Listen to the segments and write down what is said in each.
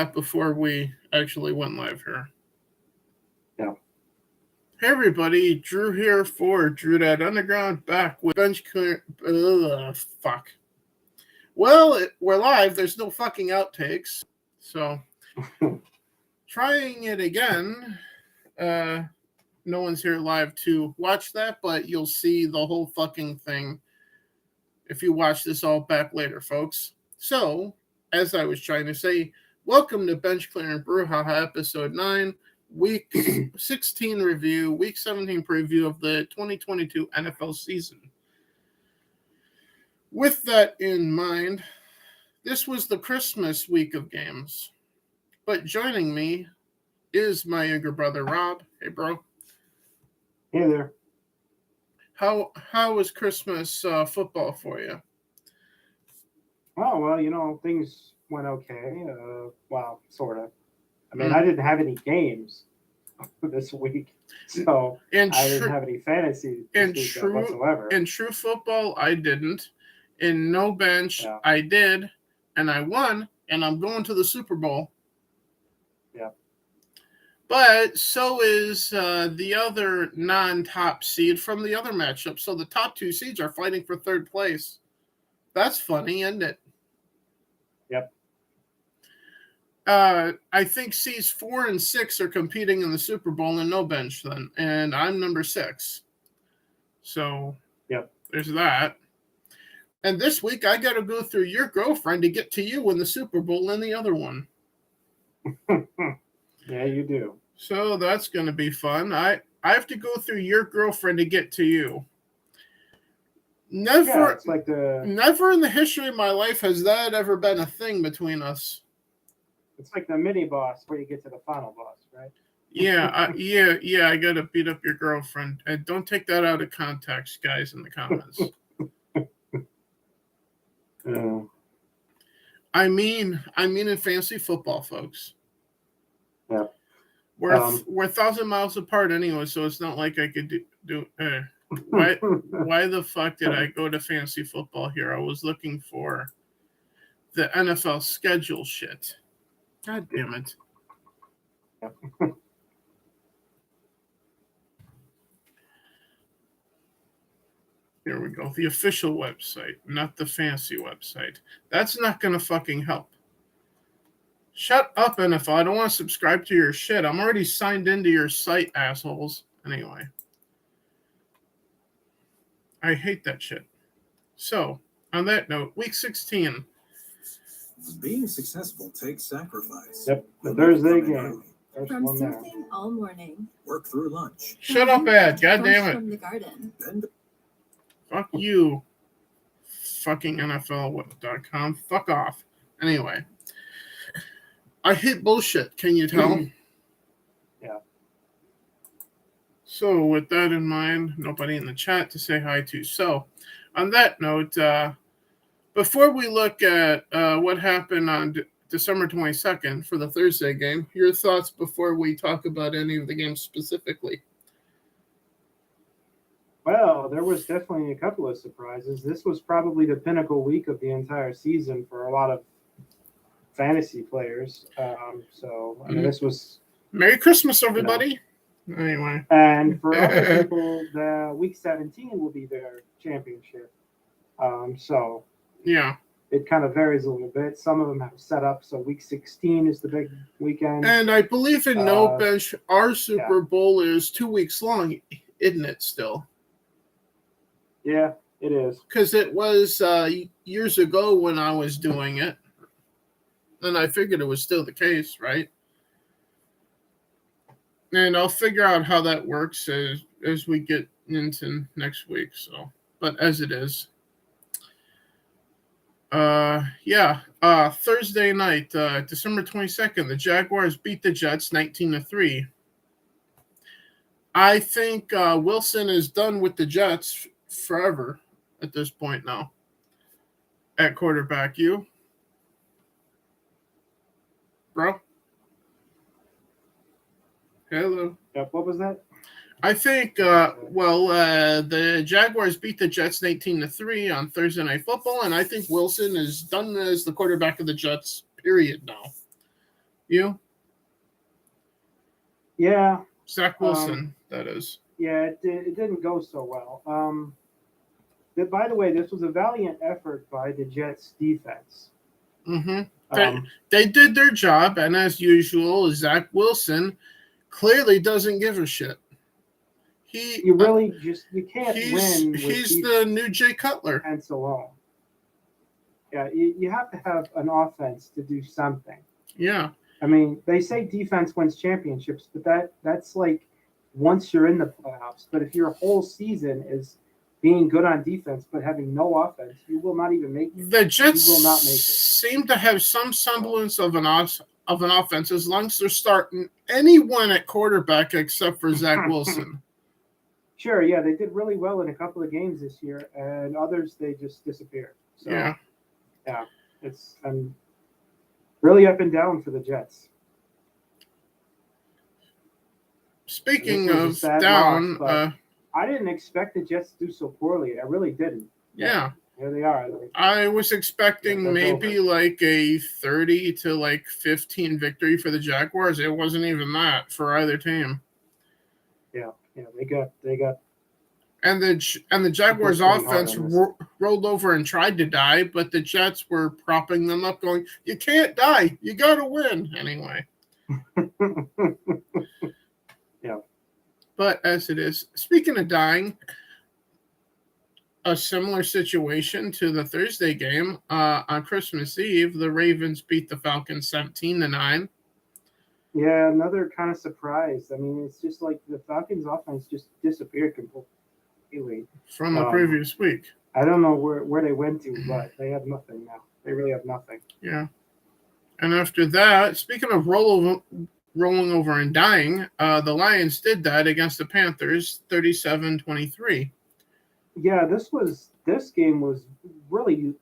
before we actually went live here. Yeah. Hey everybody, Drew here for Drew Underground, back with Bench Clear. Fuck. Well, we're live. There's no fucking outtakes, so trying it again. No one's here live to watch that, but you'll see the whole fucking thing if you watch this all back later, folks. So, as I was trying to say, welcome to Bench Clear and Brouhaha episode 9, week 16 review, week 17 preview of the 2022 NFL season. With that in mind, this was the Christmas week of games. But joining me is my younger brother, Rob. Hey, bro. Hey there. How was Christmas football for you? Oh, well, things went okay. Well, sort of. I mean, I didn't have any games this week, so I didn't have any fantasy whatsoever. In true football, I didn't. In no bench, yeah. I did, and I won, and I'm going to the Super Bowl. Yeah. But so is the other non-top seed from the other matchup. So the top two seeds are fighting for third place. That's funny, isn't it? Yep. I think seeds 4 and 6 are competing in the Super Bowl and no bench then. And I'm number 6. So yep. There's that. And this week I got to go through your girlfriend to get to you in the Super Bowl and the other one. Yeah, you do. So that's going to be fun. I have to go through your girlfriend to get to you. Never in the history of my life has that ever been a thing between us. It's like the mini boss where you get to the final boss, right? Yeah, I got to beat up your girlfriend. And don't take that out of context, guys, in the comments. I mean in fantasy football, folks. Yeah. We're 1,000 miles apart anyway, so it's not like I could do why the fuck did I go to fantasy football here? I was looking for the NFL schedule shit. God damn it. Here we go. The official website, not the fancy website. That's not going to fucking help. Shut up, NFL. I don't want to subscribe to your shit. I'm already signed into your site, assholes. Anyway. I hate that shit. So, on that note, week 16. Being successful takes sacrifice. Yep, the Thursday game. From surfing all morning. Work through lunch. Shut up, Ed. God damn it. From the garden. Fuck you. Fucking NFL.com. Fuck off. Anyway. I hate bullshit. Can you tell? Yeah. So, with that in mind, nobody in the chat to say hi to. So, on that note, before we look at what happened on December 22nd for the Thursday game, your thoughts before we talk about any of the games specifically? Well, there was definitely a couple of surprises. This was probably the pinnacle week of the entire season for a lot of fantasy players. This was... Merry Christmas, everybody! Anyway. And for other people, the week 17 will be their championship. Yeah. It kind of varies a little bit. Some of them have set up, so week 16 is the big weekend. And I believe in no bench, our Super Bowl is 2 weeks long, isn't it still? Yeah, it is. Because it was years ago when I was doing it. And I figured it was still the case, right? And I'll figure out how that works as we get into next week. So, but as it is. Thursday night, December 22nd, the Jaguars beat the Jets 19-3. I think Wilson is done with the Jets forever at this point now. At quarterback, you? Bro? Hello. Yep, what was that? I think, the Jaguars beat the Jets 19-3 on Thursday Night Football, and I think Wilson is done as the quarterback of the Jets, period, now. You? Yeah. Zach Wilson, that is. Yeah, it didn't go so well. By the way, this was a valiant effort by the Jets defense. Mm-hmm. They did their job, and as usual, Zach Wilson clearly doesn't give a shit. You can't win with he's the new Jay Cutler. And so on. Yeah, you have to have an offense to do something. Yeah. I mean, they say defense wins championships, but that's like once you're in the playoffs. But if your whole season is being good on defense but having no offense, you will not even make it. The Jets will not make it. Seem to have some semblance of an offense as long as they're starting anyone at quarterback except for Zach Wilson. Sure, yeah, they did really well in a couple of games this year, and others they just disappeared. So, yeah, it's really up and down for the Jets. Speaking of down, loss, I didn't expect the Jets to do so poorly. I really didn't. Yeah. Here they are. I was expecting maybe like a 30 to 15 victory for the Jaguars. It wasn't even that for either team. Yeah, they got. And the Jaguars offense rolled over and tried to die, but the Jets were propping them up, going, "You can't die. You got to win anyway." Yeah. But as it is, speaking of dying, a similar situation to the Thursday game on Christmas Eve, the Ravens beat the Falcons 17-9. Yeah, another kind of surprise. I mean, it's just like the Falcons' offense just disappeared completely from the previous week. I don't know where they went to, but they have nothing now. They really have nothing. Yeah. And after that, speaking of rolling over and dying, the Lions did that against the Panthers, 37-23. Yeah, this game was really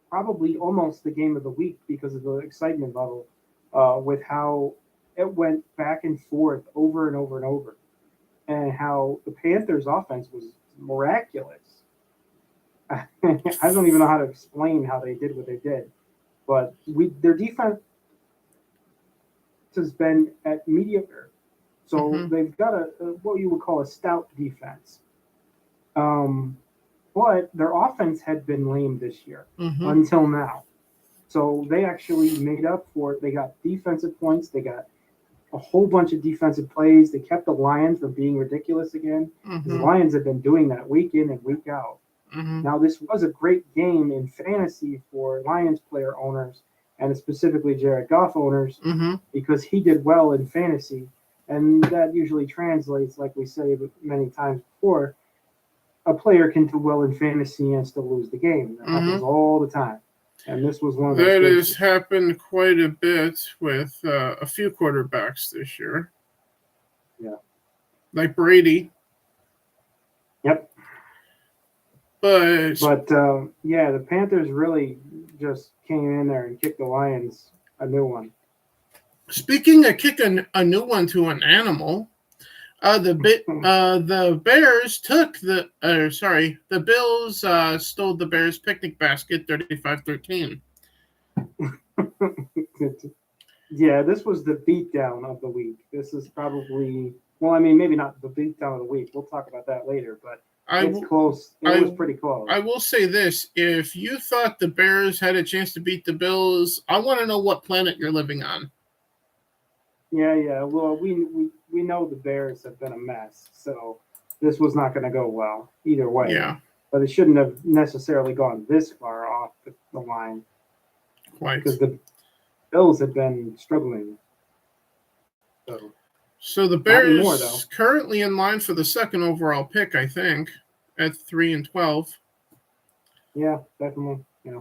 probably almost the game of the week because of the excitement level with how it went back and forth over and over and over, and how the Panthers' offense was miraculous. I don't even know how to explain how they did what they did, but their defense has been at mediocre, so they've got what you would call a stout defense. But their offense had been lame this year until now. So they actually made up for it. They got defensive points. They got a whole bunch of defensive plays. They kept the Lions from being ridiculous again. The Lions have been doing that week in and week out. Now, this was a great game in fantasy for Lions player owners and specifically Jared Goff owners because he did well in fantasy. And that usually translates, like we say many times before, a player can do well in fantasy and still lose the game. That happens all the time. And this was one of those that cases. has happened quite a bit with a few quarterbacks this year. Yeah. Like Brady. Yep. But the Panthers really just came in there and kicked the Lions a new one. Speaking of kicking a new one to an animal, the Bears took the Bills stole the Bears picnic basket 35-13. Yeah, this was the beatdown of the week. This is probably, well, I mean, maybe not the beatdown of the week. We'll talk about that later, but it's close. It was pretty close. I will say this. If you thought the Bears had a chance to beat the Bills, I want to know what planet you're living on. Yeah. Well, we know the Bears have been a mess, so this was not going to go well either way. Yeah. But it shouldn't have necessarily gone this far off the line. Quite. Because the Bills have been struggling. So the Bears currently in line for the second overall pick, I think, at 3-12. Yeah, definitely. Yeah.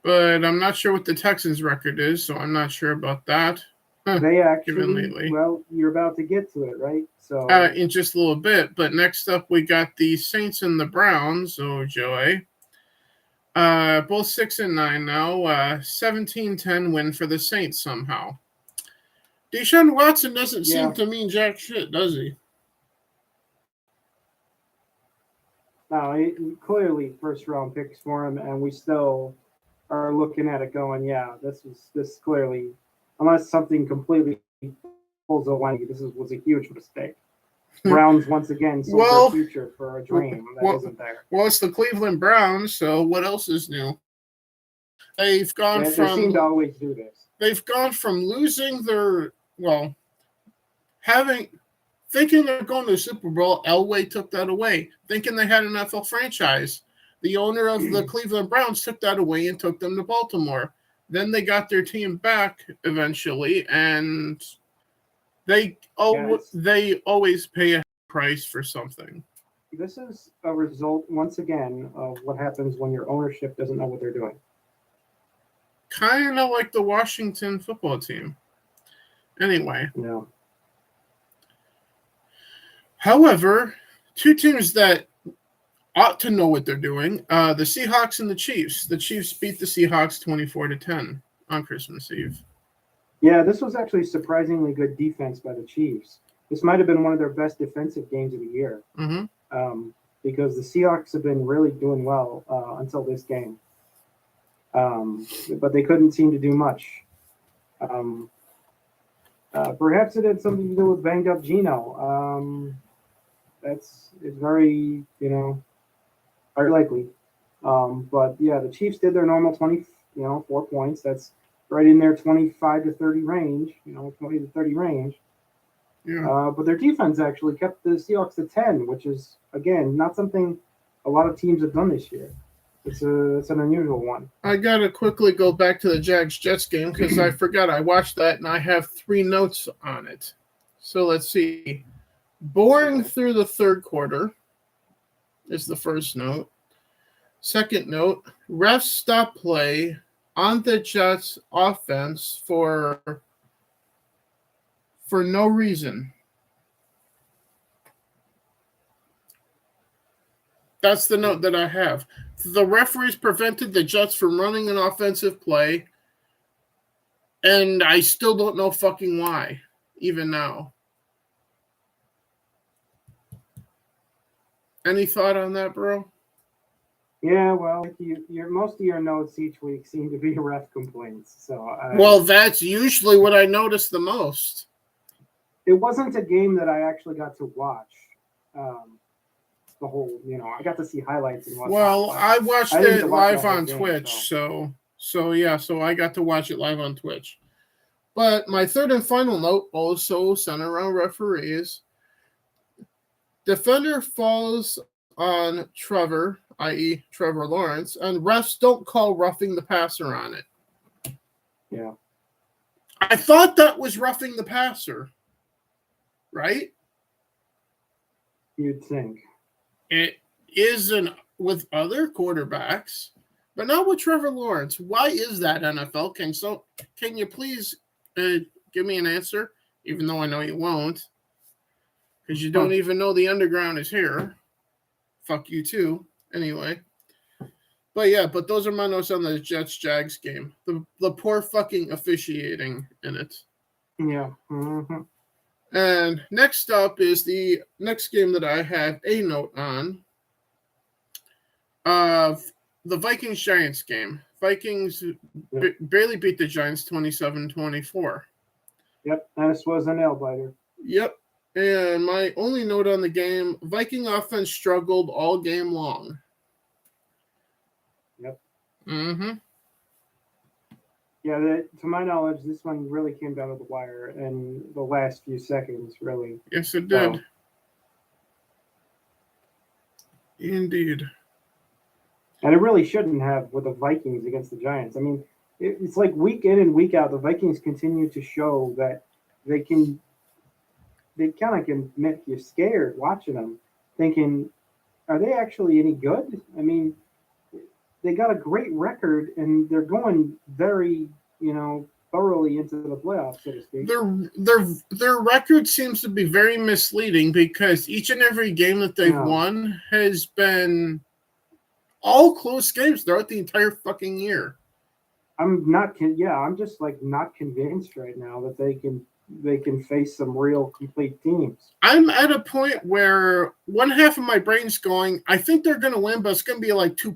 But I'm not sure what the Texans' record is, so I'm not sure about that. They actually, well, you're about to get to it, right? So in just a little bit. But next up, we got the Saints and the Browns. Oh, Joey. Both 6-9 now. 17-10 win for the Saints somehow. Deshaun Watson doesn't seem to mean jack shit, does he? No, clearly first round picks for him, and we still are looking at it going, this clearly unless something completely pulls a line. This was a huge mistake. Browns once again sold their future for a dream that isn't there. Well, it's the Cleveland Browns, so what else is new? They've gone They seem to always do this. They've gone from losing their thinking they're going to the Super Bowl. Elway took that away. Thinking they had an NFL franchise, the owner of the Cleveland Browns took that away and took them to Baltimore. Then they got their team back eventually, and they always pay a price for something. This is a result, once again, of what happens when your ownership doesn't know what they're doing. Kind of like the Washington football team. Anyway. Yeah. However, two teams that ought to know what they're doing, the Seahawks and the Chiefs. The Chiefs beat the Seahawks 24-10 on Christmas Eve. Yeah, this was actually surprisingly good defense by the Chiefs. This might have been one of their best defensive games of the year. Mm-hmm. Because the Seahawks have been really doing well until this game. But they couldn't seem to do much. Perhaps it had something to do with banged up Geno. It's very, very likely. But yeah, the Chiefs did their normal 4 points. That's right in their 25 to 30 range, 20 to 30 range. Yeah. But their defense actually kept the Seahawks to 10, which is, again, not something a lot of teams have done this year. It's an unusual one. I got to quickly go back to the Jags-Jets game because I forgot. I watched that, and I have 3 notes on it. So let's see. Boring through the third quarter is the first note. Second note, refs stop play on the Jets offense for no reason. That's the note that I have. The referees prevented the Jets from running an offensive play, and I still don't know fucking why, even now. Any thought on that, bro? Yeah, well, most of your notes each week seem to be ref complaints. So well, that's usually what I notice the most. It wasn't a game that I actually got to watch. The whole, I got to see highlights and whatnot. Well, I watched it live on Twitch, so I got to watch it live on Twitch. But my third and final note also centered around referees. Defender falls on Trevor, i.e. Trevor Lawrence, and refs don't call roughing the passer on it. Yeah. I thought that was roughing the passer, right? You'd think. It isn't with other quarterbacks, but not with Trevor Lawrence. Why is that, NFL? Can you please give me an answer? Even though I know you won't, because you don't even know the underground is here. Fuck you too. Anyway, but those are my notes on the Jets-Jags game. The poor fucking officiating in it. Yeah. Mm-hmm. And next up is the next game that I have a note on. The Vikings-Giants game. Vikings barely beat the Giants 27-24. Yep, this was a nail-biter. Yep. And my only note on the game, Viking offense struggled all game long. Yep. Mm-hmm. Yeah, to my knowledge, this one really came down to the wire in the last few seconds, really. Yes, it did. Indeed. And it really shouldn't have with the Vikings against the Giants. I mean, it's like week in and week out, the Vikings continue to show that they kind of can make you scared watching them, thinking, are they actually any good? I mean, they got a great record, and they're going very, thoroughly into the playoffs, so to speak. Their record seems to be very misleading because each and every game that they've won has been all close games throughout the entire fucking year. I'm just not convinced right now that they can face some real complete teams. I'm at a point where one half of my brain's going, I think they're going to win, but it's going to be like 2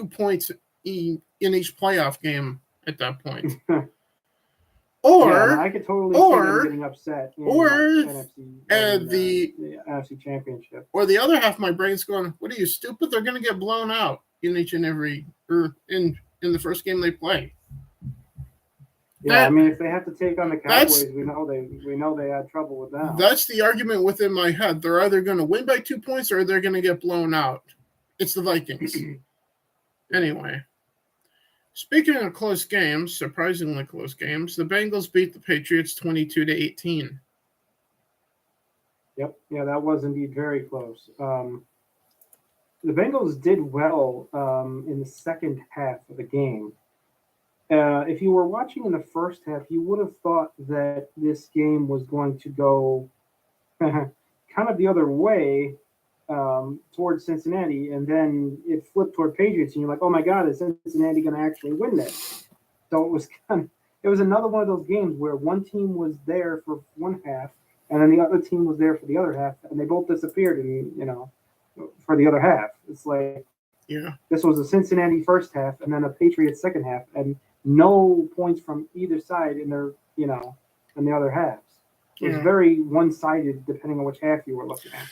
points in each playoff game at that point. Or I could totally see them getting upset in the NFC Championship. Or the other half of my brain's going, what are you, stupid? They're going to get blown out in each and every, or in the first game they play. Yeah, I mean, if they have to take on the Cowboys, we know they had trouble with that. That's the argument within my head. They're either going to win by 2 points or they're going to get blown out. It's the Vikings. Anyway, speaking of close games, surprisingly close games, the Bengals beat the Patriots 22-18. Yep, yeah, that was indeed very close. The Bengals did well in the second half of the game. If you were watching in the first half, you would have thought that this game was going to go kind of the other way towards Cincinnati, and then it flipped toward Patriots, and you're like, "Oh my God, is Cincinnati going to actually win this?" So it was another one of those games where one team was there for one half, and then the other team was there for the other half, and they both disappeared, for the other half. It's like, this was a Cincinnati first half, and then a Patriots second half, and no points from either side in their, in the other halves. It was very one-sided depending on which half you were looking at.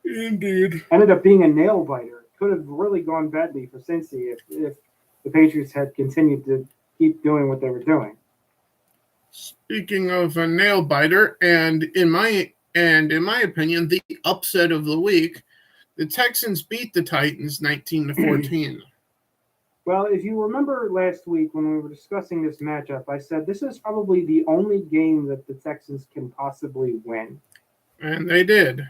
Indeed. Ended up being a nail biter. Could have really gone badly for Cincy if the Patriots had continued to keep doing what they were doing. Speaking of a nail biter, and in my opinion, the upset of the week, the Texans beat the Titans 19-14. Well, if you remember last week when we were discussing this matchup, I said this is probably the only game that the Texans can possibly win. And they did.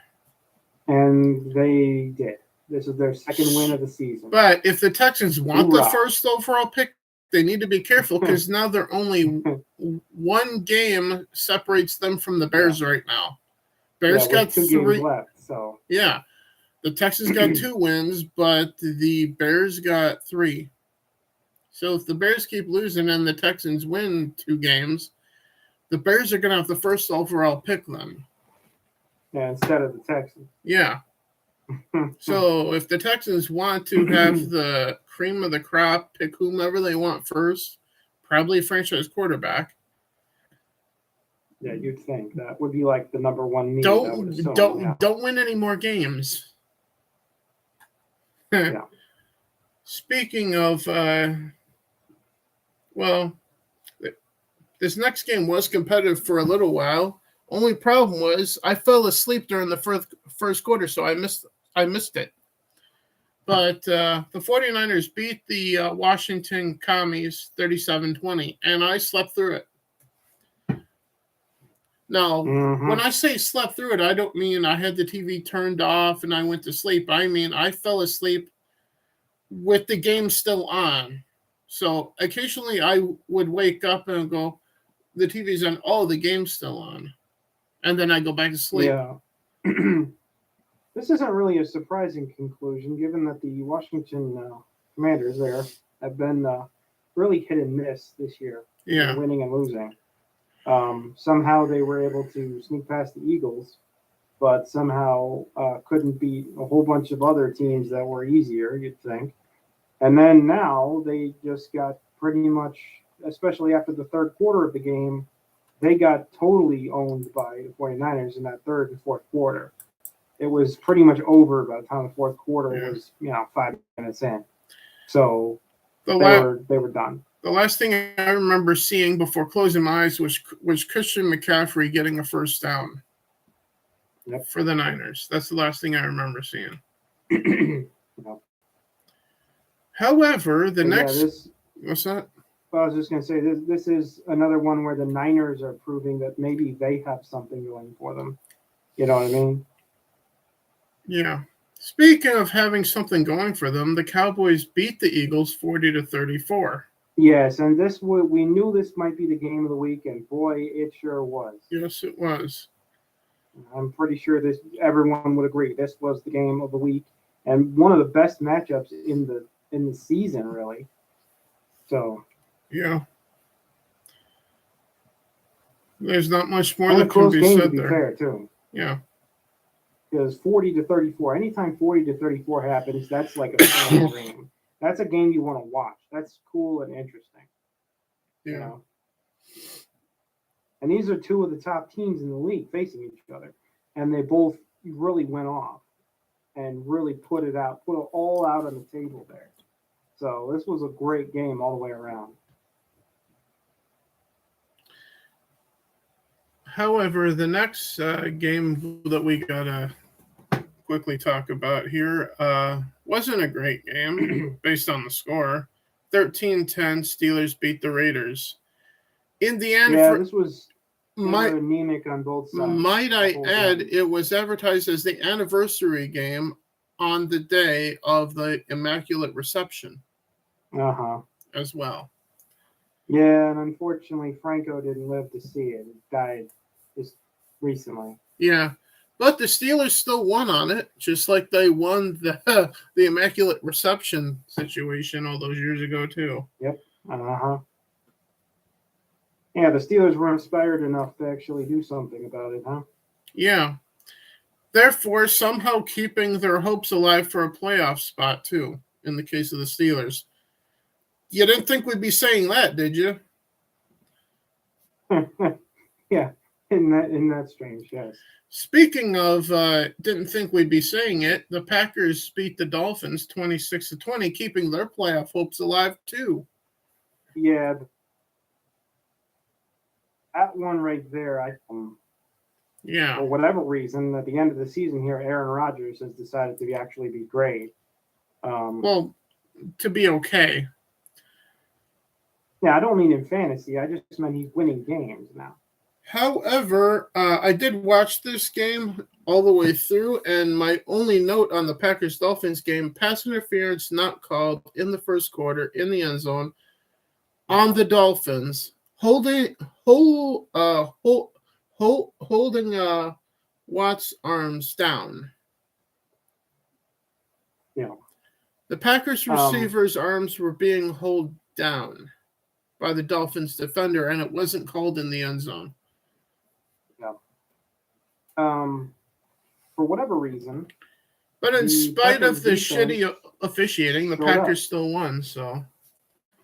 And they did. This is their second win of the season. But if the Texans want the first overall pick, they need to be careful because now they're only one game separates them from the Bears right now. Bears got 2 games left. So the Texans got 2 wins, but the Bears got 3. So if the Bears keep losing and the Texans win 2 games, the Bears are going to have the first overall pick then. Yeah, instead of the Texans. Yeah. So if the Texans want to have the cream of the crop, pick whomever they want first, probably a franchise quarterback. Yeah, you'd think that would be like the number one need. Don't win any more games. Yeah. Speaking of, this next game was competitive for a little while. Only problem was I fell asleep during the first quarter, so I missed it. But the 49ers beat the Washington Commies 37-20, and I slept through it. Now, when I say slept through it, I don't mean I had the TV turned off and I went to sleep. I mean I fell asleep with the game still on. So occasionally I would wake up and go, the TV's on. Oh, the game's still on. And then I go back to sleep. Yeah. This isn't really a surprising conclusion, given that the Washington Commanders there have been really hit and miss this year. Yeah. Winning and losing. Somehow they were able to sneak past the Eagles, but somehow couldn't beat a whole bunch of other teams that were easier, you'd think. And then now they just got pretty much, especially after the third quarter of the game, they got totally owned by the 49ers in that third and fourth quarter. It was pretty much over by the time the fourth quarter was, 5 minutes in. So they were done. The last thing I remember seeing before closing my eyes was Christian McCaffrey getting a first down for the Niners. That's the last thing I remember seeing. Yep. However, what's that? Well, I was just going to say, this is another one where the Niners are proving that maybe they have something going for them. You know what I mean? Yeah. Speaking of having something going for them, the Cowboys beat the Eagles 40-34. Yes, and we knew this might be the game of the week, and boy, it sure was. Yes, it was. I'm pretty sure everyone would agree. This was the game of the week, and one of the best matchups in the season, really. So. Yeah. There's not much more that can be said there. To be fair, too. Yeah. Because 40-34, anytime 40-34 happens, that's like a fan dream. That's a game you want to watch. That's cool and interesting. Yeah. And these are two of the top teams in the league facing each other. And they both really went off and really put it all out on the table there. So this was a great game all the way around. However, the next game that we gotta quickly talk about here wasn't a great game based on the score. 13-10, Steelers beat the Raiders. In the end, this was anemic on both sides. Might I add, it was advertised as the anniversary game on the day of the Immaculate Reception. As well. Yeah, and unfortunately, Franco didn't live to see it. He died just recently. Yeah, but the Steelers still won on it, just like they won the Immaculate Reception situation all those years ago, too. Yep. Yeah, the Steelers were inspired enough to actually do something about it, huh? Yeah. Therefore, somehow keeping their hopes alive for a playoff spot, too, in the case of the Steelers. You didn't think we'd be saying that, did you? Yeah, isn't that strange, yes. Speaking of didn't think we'd be saying it, the Packers beat the Dolphins 26-20, keeping their playoff hopes alive, too. Yeah. That one right there, for whatever reason, at the end of the season here, Aaron Rodgers has decided to actually be great. Well, to be okay. Yeah, I don't mean in fantasy. I just meant he's winning games now. However, I did watch this game all the way through, and my only note on the Packers-Dolphins game, pass interference not called in the first quarter in the end zone on the Dolphins, holding Watt's arms down. Yeah. The Packers receiver's arms were being held down by the Dolphins defender, and it wasn't called in the end zone. Yeah. For whatever reason. But in spite of the shitty officiating, the Packers still won. So.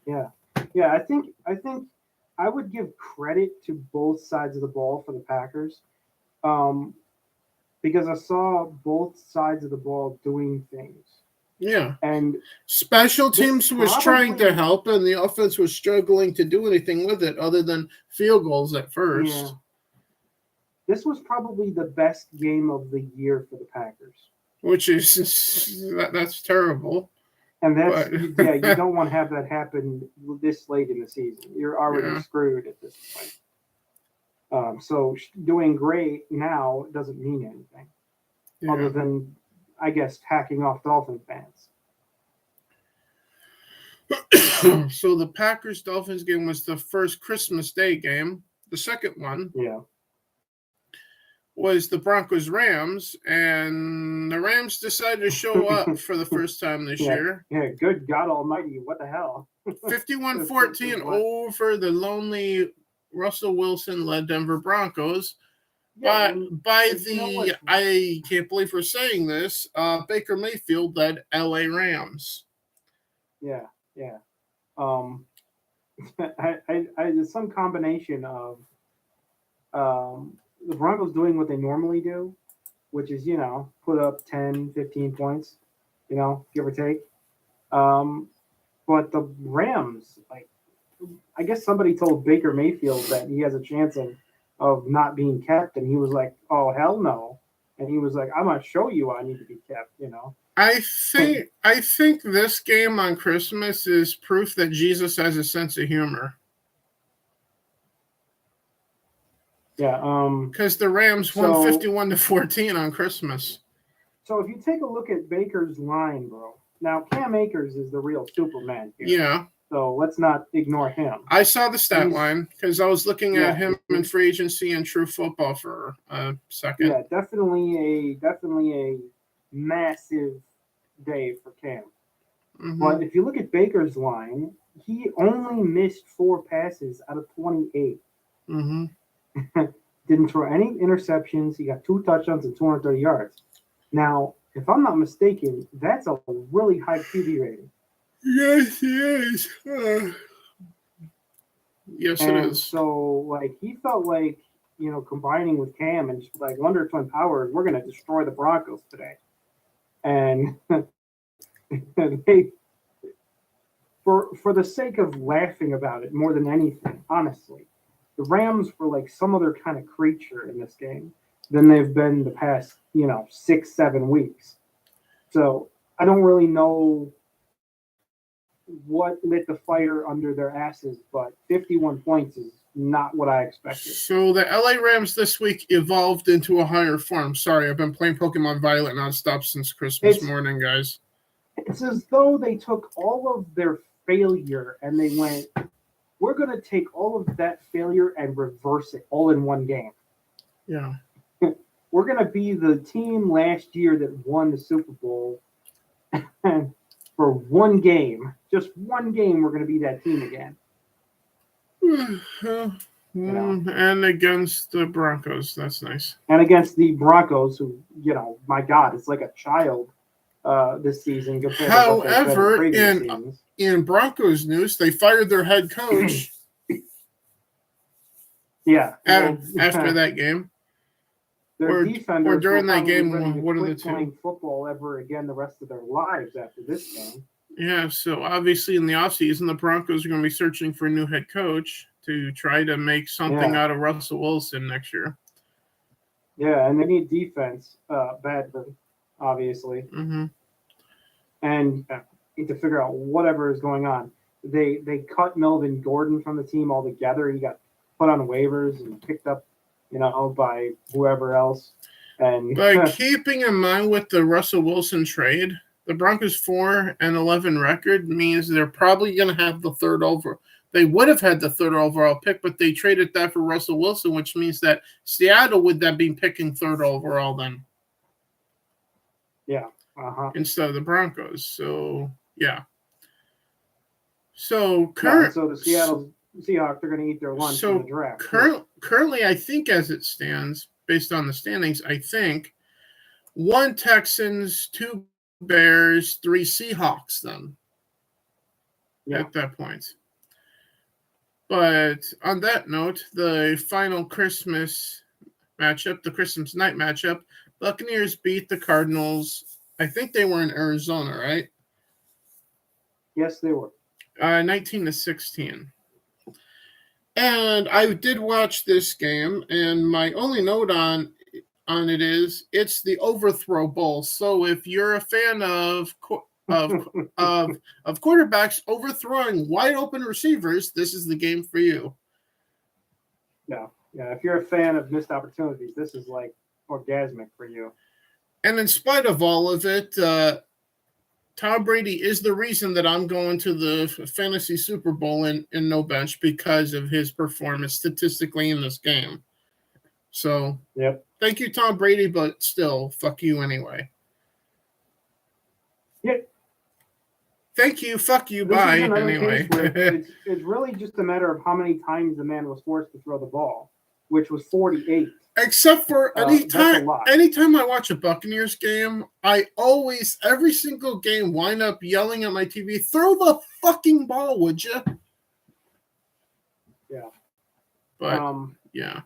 Yeah. Yeah, I think I would give credit to both sides of the ball for the Packers, because I saw both sides of the ball doing things. Yeah. And special teams was trying to help, and the offense was struggling to do anything with it other than field goals at first. Yeah. This was probably the best game of the year for the Packers. Which is that's terrible. And that's you don't want to have that happen this late in the season. You're already screwed at this point. So doing great now doesn't mean anything other than, I guess, hacking off Dolphin fans. So the Packers-Dolphins game was the first Christmas Day game. The second one was the Broncos-Rams, and the Rams decided to show up for the first time this year. Yeah, good God almighty, what the hell? 51-14 over the lonely Russell Wilson-led Denver Broncos. I can't believe we're saying this, Baker Mayfield led LA Rams. Yeah. There's some combination of the Broncos doing what they normally do, which is, put up 10, 15 points, give or take. But the Rams, I guess somebody told Baker Mayfield that he has a chance of not being kept, and he was like, oh, hell no. And he was like, I'm going to show you I need to be kept, I think this game on Christmas is proof that Jesus has a sense of humor. Yeah, because the Rams won 51-14 on Christmas. So if you take a look at Baker's line, bro. Now Cam Akers is the real Superman here. Yeah. So let's not ignore him. I saw the stat line because I was looking at him in free agency and True Football for a second. Yeah, definitely a massive day for Cam. Mm-hmm. But if you look at Baker's line, he only missed 4 passes out of 28. Mm-hmm. Didn't throw any interceptions. He got 2 touchdowns and 230 yards. Now, if I'm not mistaken, that's a really high QB rating. Yes, he is. Yes, and it is. So, like, he felt like, combining with Cam and just like Wonder Twin Powers, we're going to destroy the Broncos today. And they, for the sake of laughing about it more than anything, honestly, the Rams were like some other kind of creature in this game than they've been the past, 6-7 weeks. So I don't really know what lit the fire under their asses, but 51 points is not what I expected. So the LA Rams this week evolved into a higher form. Sorry, I've been playing Pokemon Violet nonstop since Christmas morning, guys. It's as though they took all of their failure and they went, we're going to take all of that failure and reverse it all in one game. Yeah. We're going to be the team last year that won the Super Bowl. And for one game, just one game, we're going to be that team again. And against the Broncos. That's nice. And against the Broncos, who, my God, it's like a child this season. However, in Broncos news, they fired their head coach. Yeah. After that game. Their defenders during that game, one of the two. Playing football ever again the rest of their lives after this game. Yeah, so obviously in the offseason, the Broncos are going to be searching for a new head coach to try to make something out of Russell Wilson next year. Yeah, and they need defense badly, obviously. Mm-hmm. And need to figure out whatever is going on. They cut Melvin Gordon from the team altogether. He got put on waivers and picked up, by whoever else. And but keeping in mind with the Russell Wilson trade, the Broncos 4-11 record means they're probably going to have the third overall. They would have had the third overall pick, but they traded that for Russell Wilson, which means that Seattle would then be picking third overall then. Yeah. Instead of the Broncos. So, yeah. So, so the Seattle Seahawks are going to eat their lunch in the draft. Currently, I think as it stands, based on the standings, I think 1 Texans, 2 Bears, 3 Seahawks then. Yeah. At that point. But on that note, the final Christmas matchup, the Christmas night matchup, Buccaneers beat the Cardinals. I think they were in Arizona, right? Yes, they were. 19-16. And I did watch this game, and my only note on it is it's the overthrow bowl. So if you're a fan of quarterbacks overthrowing wide open receivers, this is the game for you. Yeah. If you're a fan of missed opportunities, this is like orgasmic for you. And in spite of all of it, Tom Brady is the reason that I'm going to the fantasy Super Bowl in no bench because of his performance statistically in this game. So, Thank you, Tom Brady, but still, fuck you anyway. Yeah. Thank you, fuck you, bye. Anyway. It's really just a matter of how many times the man was forced to throw the ball, which was 48. Except for anytime I watch a Buccaneers game, I always, every single game, wind up yelling at my TV, throw the fucking ball, would you? Yeah. But, yeah.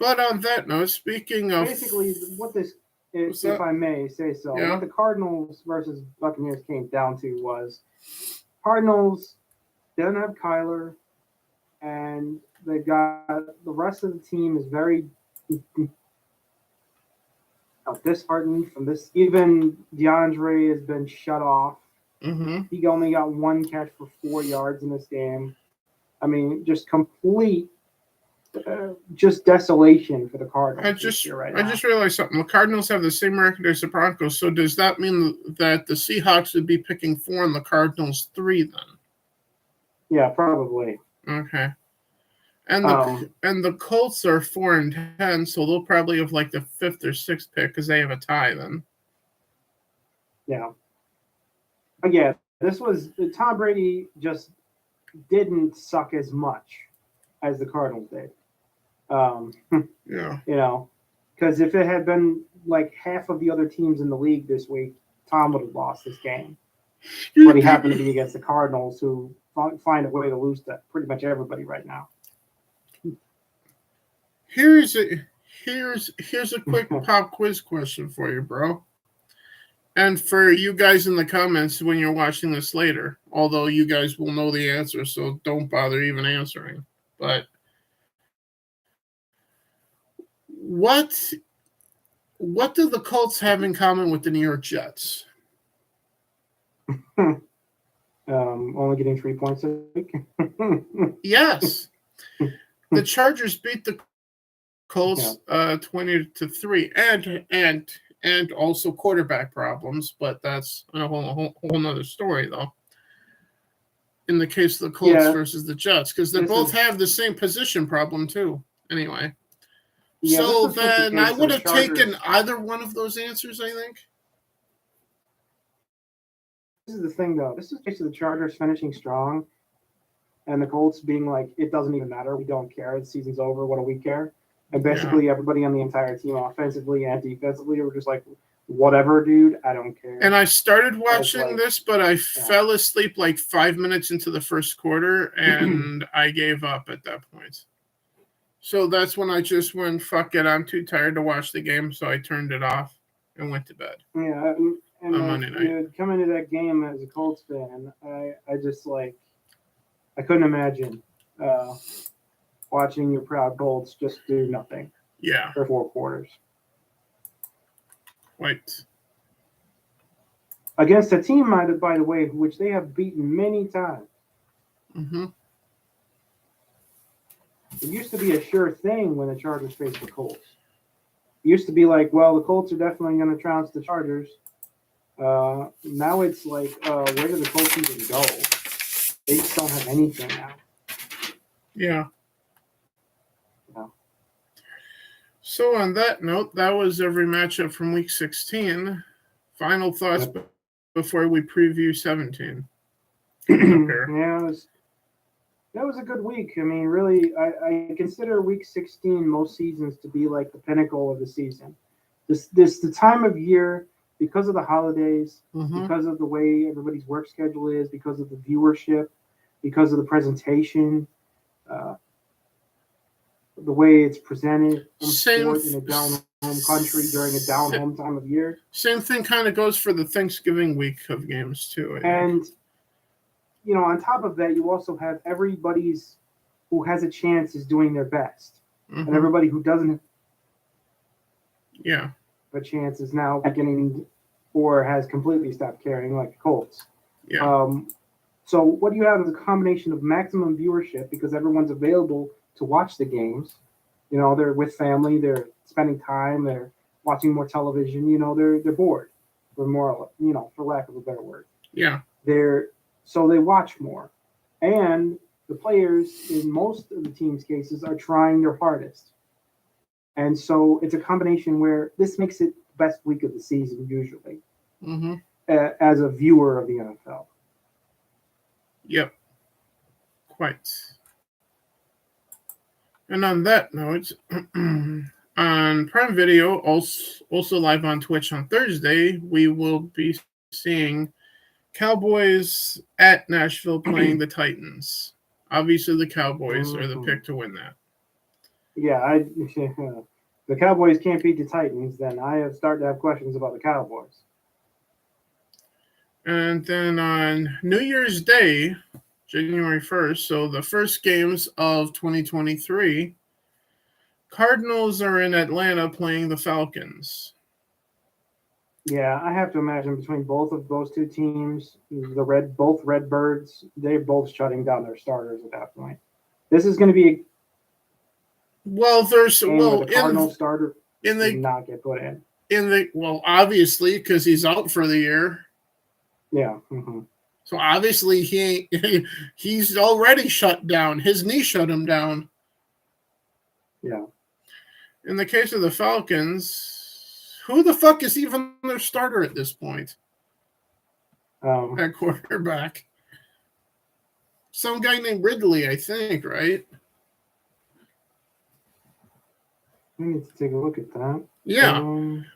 But on that note, speaking of... Basically, what this, if I may say so, what the Cardinals versus Buccaneers came down to was Cardinals didn't have Kyler, and they got the rest of the team is very disheartened from this. Even DeAndre has been shut off. Mm-hmm. He only got 1 catch for 4 yards in this game. I mean, just complete, just desolation for the Cardinals. I just realized something. The Cardinals have the same record as the Broncos. So does that mean that the Seahawks would be picking 4 and the Cardinals 3 then? Yeah, probably. Okay. And the Colts are 4-10, so they'll probably have like the 5th or 6th pick because they have a tie then. Yeah. Again, this was Tom Brady just didn't suck as much as the Cardinals did. Yeah. Because if it had been like half of the other teams in the league this week, Tom would have lost this game. But he happened to be against the Cardinals, who find a way to lose to pretty much everybody right now. Here's a quick pop quiz question for you, bro. And for you guys in the comments when you're watching this later, although you guys will know the answer, so don't bother even answering. But what do the Colts have in common with the New York Jets? Only getting 3 points a week. Yes. The Chargers beat the Colts 20-3, and also quarterback problems, but that's a whole nother story, though. In the case of the Colts versus the Jets, because they both have the same position problem too. Anyway, so then I would have taken either one of those answers. I think. This is the thing, though. This is the case of the Chargers finishing strong, and the Colts being like, "It doesn't even matter. We don't care. The season's over. What do we care?" And basically, everybody on the entire team, offensively and defensively, were just like, "Whatever, dude. I don't care." And I started watching this, but I fell asleep like 5 minutes into the first quarter, and I gave up at that point. So that's when I just went, "Fuck it. I'm too tired to watch the game," so I turned it off and went to bed. Yeah. And on Monday night. Coming to that game as a Colts fan, I just like, I couldn't imagine watching your proud Colts just do nothing. Yeah. For 4 quarters. Right. Against a team, by the way, which they have beaten many times. Mm-hmm. It used to be a sure thing when the Chargers faced the Colts. It used to be like, well, the Colts are definitely going to trounce the Chargers. Now it's like, where do the Colts even go? They just don't have anything now. Yeah. So on that note, that was every matchup from Week 16. Final thoughts before we preview 17. Yeah, that was a good week. I mean, really, I consider Week 16 most seasons to be like the pinnacle of the season. This the time of year, because of the holidays, because of the way everybody's work schedule is, because of the viewership, because of the presentation, the way it's presented in a down home country during a down home time of year. Same thing kind of goes for the Thanksgiving week of games too. And on top of that, you also have everybody's who has a chance is doing their best, and everybody who doesn't have a chance is now beginning or has completely stopped caring, like the Colts. Yeah. So what do you have is a combination of maximum viewership because everyone's available to watch the games. They're with family, they're spending time, they're watching more television. They're bored, for more, for lack of a better word. Yeah. So they watch more, and the players in most of the team's cases are trying their hardest. And so it's a combination where this makes it the best week of the season usually, as a viewer of the NFL. Yep. Quite. And on that note, on Prime Video, also live on Twitch on Thursday, we will be seeing Cowboys at Nashville playing the Titans. Obviously, the Cowboys are the pick to win that. Yeah, the Cowboys can't beat the Titans, then I have started to have questions about the Cowboys. And then on New Year's Day, January 1st, so the first games of 2023, Cardinals are in Atlanta playing the Falcons. Yeah, I have to imagine between both of those two teams, both Redbirds, they're both shutting down their starters at that point. This is going to be the Cardinal starter did not get put in. Obviously, because he's out for the year. Yeah. So obviously he's already shut down. His knee shut him down. Yeah. In the case of the Falcons, who the fuck is even their starter at this point? At quarterback. Some guy named Ridley, I think, right? I need to take a look at that. Yeah.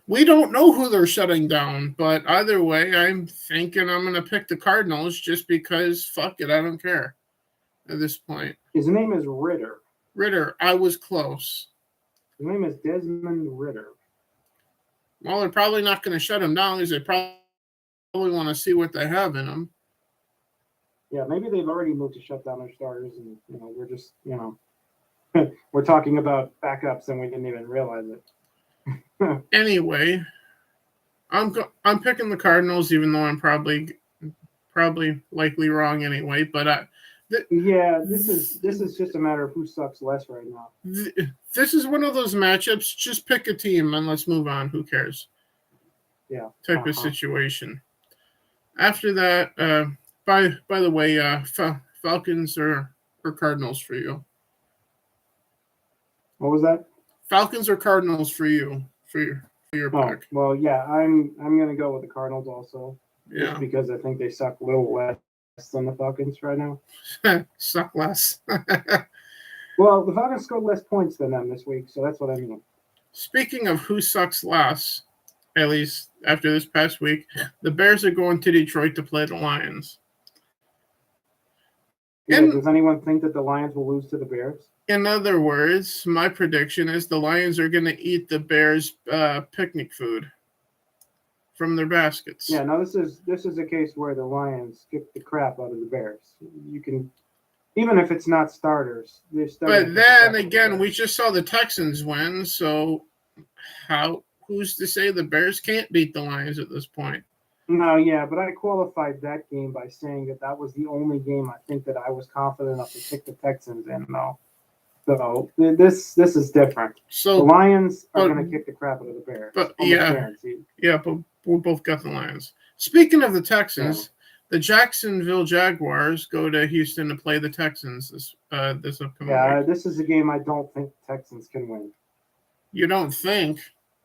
We don't know who they're shutting down, but either way, I'm thinking I'm going to pick the Cardinals just because, fuck it, I don't care at this point. His name is Ritter. Ritter, I was close. His name is Desmond Ritter. Well, they're probably not going to shut him down because they probably want to see what they have in them. Yeah, maybe they've already moved to shut down their starters, and we're just we're talking about backups and we didn't even realize it. Anyway, I'm picking the Cardinals, even though I'm probably likely wrong anyway. But this is just a matter of who sucks less right now. This is one of those matchups. Just pick a team and let's move on. Who cares? Yeah. Type of situation. After that, by the way, Falcons or Cardinals for you? What was that? Falcons or Cardinals for you for your pick? Well, yeah, I'm gonna go with the Cardinals also. Yeah. Just because I think they suck a little less than the Falcons right now. Suck less. Well, the Falcons scored less points than them this week, so that's what I mean. Speaking of who sucks less, at least after this past week, the Bears are going to Detroit to play the Lions. Yeah, does anyone think that the Lions will lose to the Bears? In other words, my prediction is the Lions are going to eat the Bears' picnic food from their baskets. Yeah, no, this is a case where the Lions kick the crap out of the Bears. You can, even if it's not starters, they're still. But then again, we just saw the Texans win, so who's to say the Bears can't beat the Lions at this point? No, yeah, but I qualified that game by saying that was the only game I think that I was confident enough to pick the Texans in, though. So this is different. So the Lions are going to kick the crap out of the Bears. But guaranteed. Yeah, but we both got the Lions. Speaking of the Texans, the Jacksonville Jaguars go to Houston to play the Texans this upcoming week. This is a game I don't think the Texans can win. You don't think?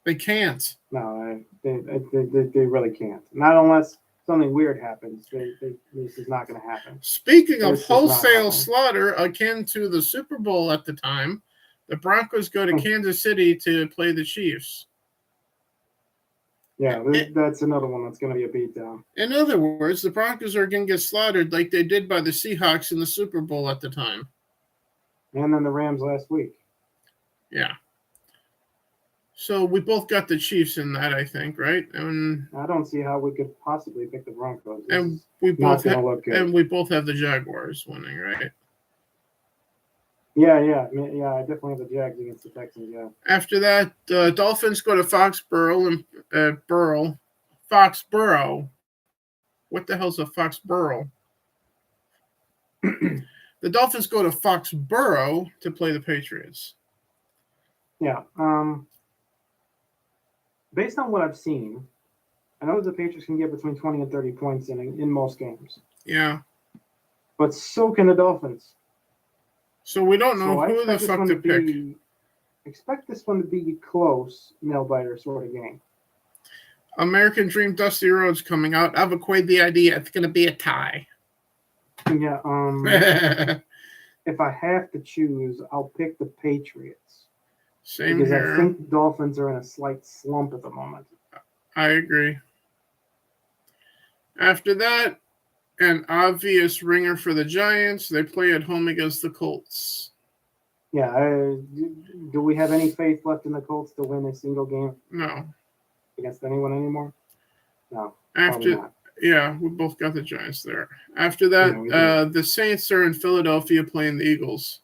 They can't. No, they really can't. Not unless something weird happens. This is not going to happen. Speaking of wholesale slaughter akin to the Super Bowl at the time, the Broncos go to Kansas City to play the Chiefs. Yeah, that's another one that's going to be a beatdown. In other words, the Broncos are going to get slaughtered like they did by the Seahawks in the Super Bowl at the time. And then the Rams last week. Yeah. So we both got the Chiefs in that, I think, right? And I don't see how we could possibly pick the Broncos. And we both have the Jaguars winning, right? Yeah. I definitely have the Jags against the Texans. Yeah. After that, the Dolphins go to Foxborough and Foxborough. What the hell's a Foxborough? The Dolphins go to Foxborough to play the Patriots. Yeah. Based on what I've seen, I know the Patriots can get between 20 and 30 points in most games. Yeah. But so can the Dolphins. So we don't know who the fuck to pick. Expect this one to be close, nail-biter sort of game. American Dream Dusty Rhodes coming out. I've equated the idea. It's going to be a tie. Yeah. If I have to choose, I'll pick the Patriots. Same because here. I think the Dolphins are in a slight slump at the moment. I agree. After that, an obvious ringer for the Giants. They play at home against the Colts. Yeah. Do we have any faith left in the Colts to win a single game? No. Against anyone anymore? No. Yeah, we both got the Giants there. After that, the Saints are in Philadelphia playing the Eagles.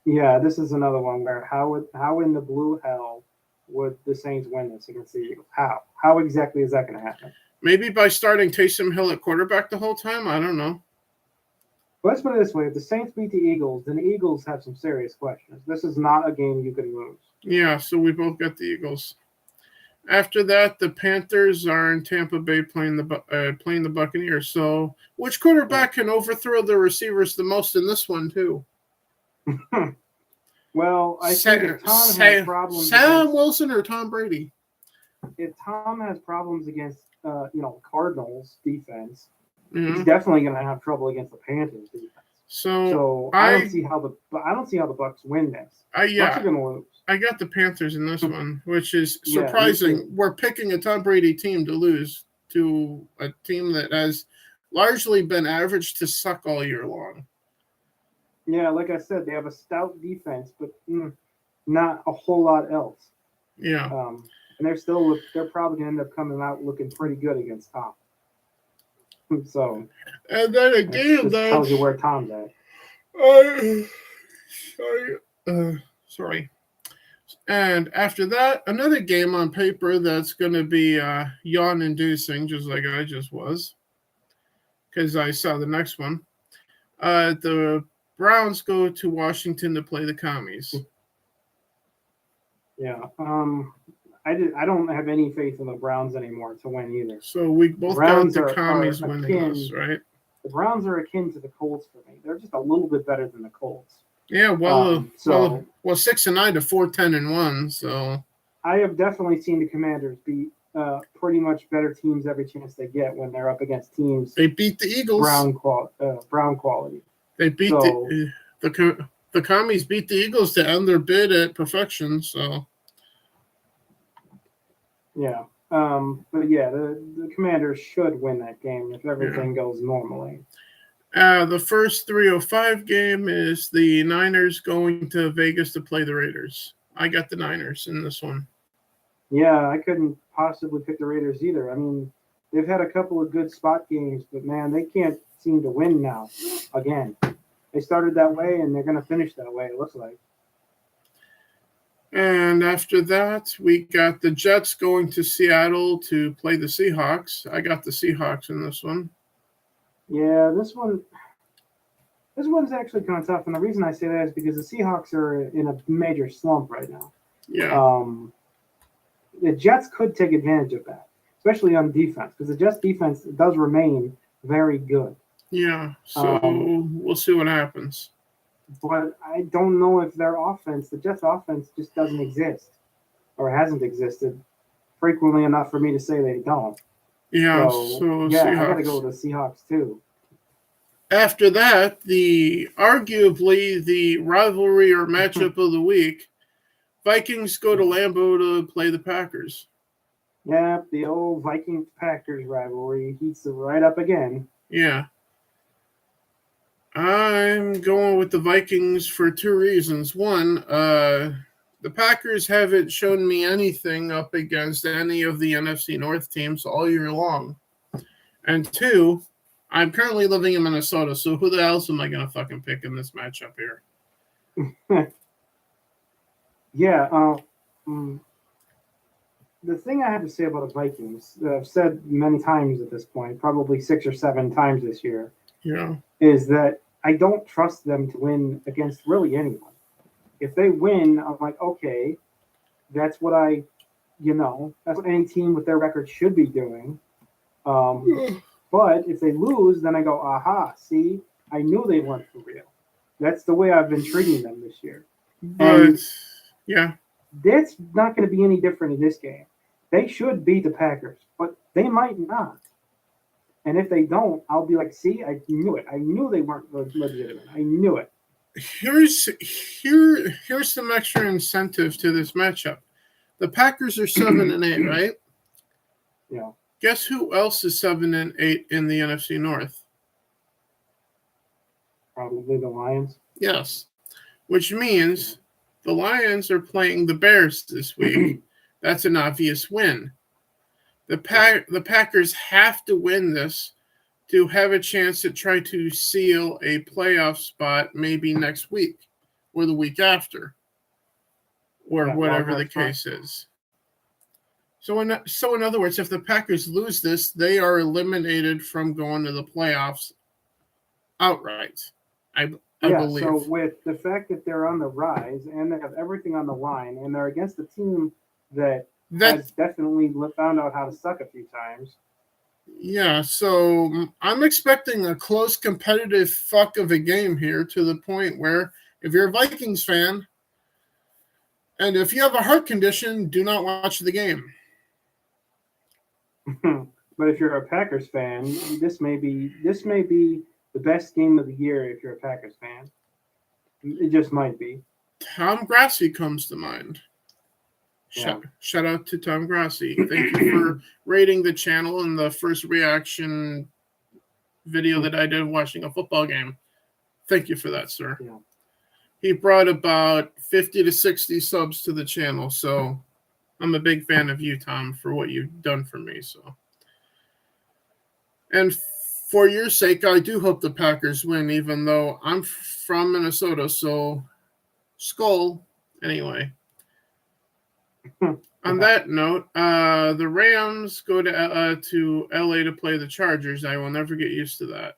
Yeah, this is another one where how in the blue hell would the Saints win this against the Eagles? How? How exactly is that going to happen? Maybe by starting Taysom Hill at quarterback the whole time? I don't know. Well, let's put it this way. If the Saints beat the Eagles, then the Eagles have some serious questions. This is not a game you can lose. Yeah, so we both got the Eagles. After that, the Panthers are in Tampa Bay playing the Buccaneers. So which quarterback can overthrow the receivers the most in this one, too? Well, I think if Tom has problems. Sam Wilson or Tom Brady? If Tom has problems against, Cardinals defense, he's definitely going to have trouble against the Panthers defense. So I don't see how the Bucks win this. Bucks are gonna lose. I got the Panthers in this one, which is surprising. We're picking a Tom Brady team to lose to a team that has largely been average to suck all year long. Yeah, like I said, they have a stout defense, but not a whole lot else. Yeah. And they're probably gonna end up coming out looking pretty good against Tom. So, and then again, that tells you where Tom's at. Sorry. And after that, another game on paper that's going to be yawn-inducing, just like I just was, because I saw the next one. The Browns go to Washington to play the Commies. Yeah. I don't have any faith in the Browns anymore to win either. So we both got the Commies winning this, right? The Browns are akin to the Colts for me. They're just a little bit better than the Colts. Yeah, 6-9 to 4-10-1. So I have definitely seen the Commanders beat pretty much better teams every chance they get when they're up against teams. They beat the Eagles. Brown quality. They beat the Commies beat the Eagles to end their bid at perfection. So yeah. But yeah, the Commanders should win that game if everything goes normally. The first 3:05 game is the Niners going to Vegas to play the Raiders. I got the Niners in this one. Yeah, I couldn't possibly pick the Raiders either. I mean, they've had a couple of good spot games, but man, they can't seem to win now. Again, they started that way, and they're going to finish that way, it looks like. And after that, we got the Jets going to Seattle to play the Seahawks. I got the Seahawks in this one. Yeah, this one's actually kind of tough, and the reason I say that is because the Seahawks are in a major slump right now. Yeah. The Jets could take advantage of that, especially on defense, because the Jets defense does remain very good. Yeah, so we'll see what happens. But I don't know if their offense, the Jets' offense, just doesn't exist or hasn't existed frequently enough for me to say they don't. Yeah, so yeah, Seahawks. I got to go with the Seahawks too. After that, arguably the rivalry or matchup of the week, Vikings go to Lambeau to play the Packers. Yeah, the old Vikings-Packers rivalry heats it right up again. Yeah. I'm going with the Vikings for two reasons. One, the Packers haven't shown me anything up against any of the NFC North teams all year long. And two, I'm currently living in Minnesota, so who the else am I going to fucking pick in this matchup here? Yeah. The thing I have to say about the Vikings, that I've said many times at this point, probably 6 or 7 times this year, is that I don't trust them to win against really anyone. If they win, I'm like, okay, that's what that's what any team with their record should be doing. But if they lose, then I go, aha, see, I knew they weren't for real. That's the way I've been treating them this year. And yeah, that's not going to be any different in this game. They should beat the Packers, but they might not. And if they don't, I'll be like, see, I knew it. I knew they weren't legitimate. I knew it. Here's some extra incentive to this matchup. The Packers are 7-8, right? Yeah. Guess who else is 7-8 in the NFC North? Probably the Lions. Yes. Which means the Lions are playing the Bears this week. That's an obvious win. The Packers have to win this to have a chance to try to seal a playoff spot maybe next week or the week after or whatever the case is. So in other words, if the Packers lose this, they are eliminated from going to the playoffs outright. I believe. So with the fact that they're on the rise and they have everything on the line and they're against a team that has definitely found out how to suck a few times. Yeah, so I'm expecting a close, competitive fuck of a game here to the point where if you're a Vikings fan and if you have a heart condition, do not watch the game. But if you're a Packers fan, this may be the best game of the year if you're a Packers fan. It just might be. Tom Grassi comes to mind. Yeah. Shout out to Tom Grassi. Thank you for rating the channel in the first reaction video that I did watching a football game. Thank you for that, sir. Yeah. He brought about 50 to 60 subs to the channel, so I'm a big fan of you, Tom, for what you've done for me. So, and for your sake, I do hope the Packers win, even though I'm from Minnesota. So, skull. Anyway. On that note, the Rams go to LA to play the Chargers. I will never get used to that.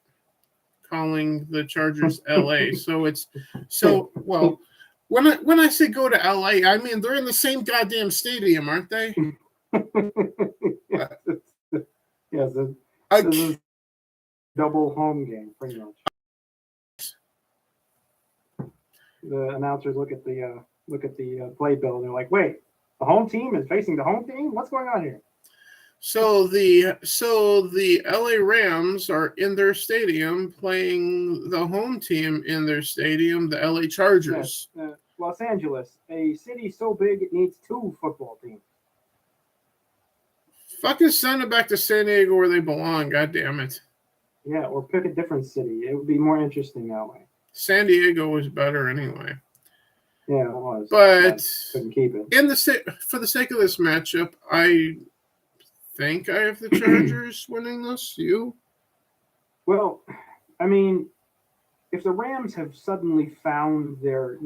Calling the Chargers LA. Well, when I say go to LA, I mean they're in the same goddamn stadium, aren't they? Yes, this is double home game, pretty much. The announcers look at the playbill and they're like, "Wait, the home team is facing the home team? What's going on here?" So the LA Rams are in their stadium playing the home team in their stadium, the LA Chargers. Yes, Los Angeles, a city so big it needs 2 football teams. Fucking send it back to San Diego where they belong. God damn it. Yeah, or pick a different city. It would be more interesting that way. San Diego was better anyway. Yeah, it was. But couldn't keep it. For the sake of this matchup, I think I have the Chargers winning this. You? Well, I mean, if the Rams have suddenly found their,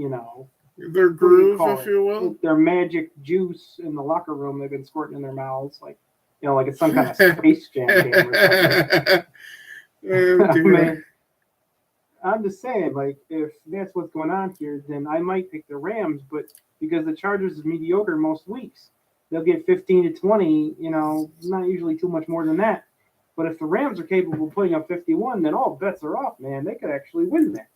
Their groove, if you will. Their magic juice in the locker room they've been squirting in their mouths, like it's some kind of Space Jam game or something. Oh, dear. I mean, I'm just saying, like, if that's what's going on here, then I might pick the Rams, but because the Chargers is mediocre most weeks, they'll get 15 to 20, not usually too much more than that. But if the Rams are capable of putting up 51, then all bets are off, man. They could actually win that.